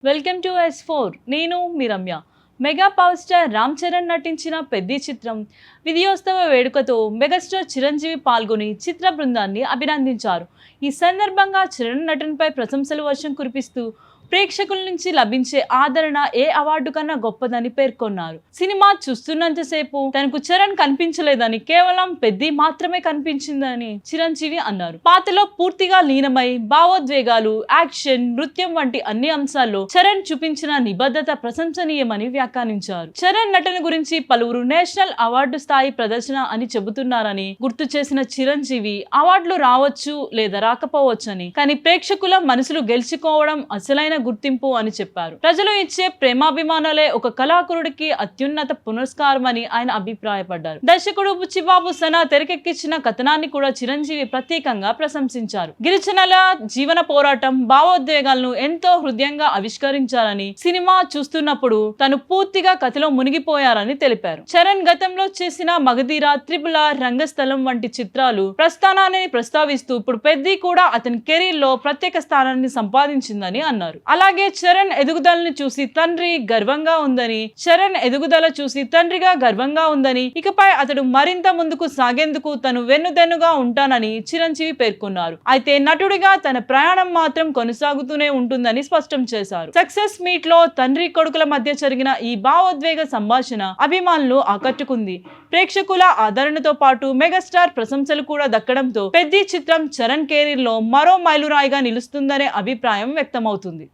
Welcome to S4 నేను మీ Ramya. Mega power star Ram Charan నటించిన పెద్ది చిత్రం విజయోత్సవ వేడుకతో మెగాస్టార్ చిరంజీవి పాల్గొని చిత్ర బృందాన్ని అభినందించారు. ఈ సందర్భంగా చరణ్ నటనపై ప్రశంసలు వర్షం కురిపిస్తూ ప్రేక్షకుల నుంచి లభించే ఆదరణ ఏ అవార్డు కన్నా గొప్పదని పేర్కొన్నారు. సినిమా చూస్తున్నంతసేపు తనకు చరణ్ కనిపించలేదని, కేవలం పెద్ది మాత్రమే కనిపించిందని చిరంజీవి అన్నారు. పాటలో పూర్తిగా లీనమై భావోద్వేగాలు, యాక్షన్, నృత్యం వంటి అన్ని అంశాల్లో చరణ్ చూపించిన నిబద్ధత ప్రశంసనీయమని వ్యాఖ్యానించారు. చరణ్ నటన గురించి పలువురు నేషనల్ అవార్డు స్థాయి ప్రదర్శన అని చెబుతున్నారని గుర్తు చేసిన చిరంజీవి, అవార్డులు రావచ్చు లేదా రాకపోవచ్చని, కానీ ప్రేక్షకుల మనసులు గెలుచుకోవడం అసలైన గుర్తింపు అని చెప్పారు. ప్రజలు ఇచ్చే ప్రేమాభిమానాలే ఒక కళాకారుడికి అత్యున్నత పురస్కారం అని ఆయన అభిప్రాయపడ్డారు. దర్శకుడు బుచ్చిబాబు సనా తెరకెక్కించిన కథనాన్ని కూడా చిరంజీవి ప్రత్యేకంగా ప్రశంసించారు. గిరిజనుల జీవన పోరాటం, భావోద్వేగాలను ఎంతో హృదయంగా ఆవిష్కరించారని, సినిమా చూస్తున్నప్పుడు తను పూర్తిగా కథలో మునిగిపోయారని తెలిపారు. చరణ్ గతంలో చేసిన మగధీర, త్రిపుల, రంగస్థలం వంటి చిత్రాలు ప్రస్థానాన్ని ప్రస్తావిస్తూ ఇప్పుడు పెద్ది కూడా అతని కెరీర్ లో ప్రత్యేక స్థానాన్ని సంపాదించిందని అన్నారు. అలాగే చరణ్ ఎదుగుదలను చూసి తండ్రిగా గర్వంగా ఉందని, ఇకపై అతడు మరింత ముందుకు సాగేందుకు తను వెన్నుదన్నుగా ఉంటానని చిరంజీవి పేర్కొన్నారు. అయితే నటుడిగా తన ప్రయాణం మాత్రం కొనసాగుతూనే ఉంటుందని స్పష్టం చేశారు. సక్సెస్ మీట్ లో తండ్రి కొడుకుల మధ్య జరిగిన ఈ భావోద్వేగ సంభాషణ అభిమానులు ఆకట్టుకుంది. ప్రేక్షకుల ఆదరణతో పాటు మెగాస్టార్ ప్రశంసలు కూడా దక్కడంతో పెద్ది చిత్రం చరణ్ కెరీర్ లో మరో మైలురాయిగా నిలుస్తుందనే అభిప్రాయం వ్యక్తమవుతుంది.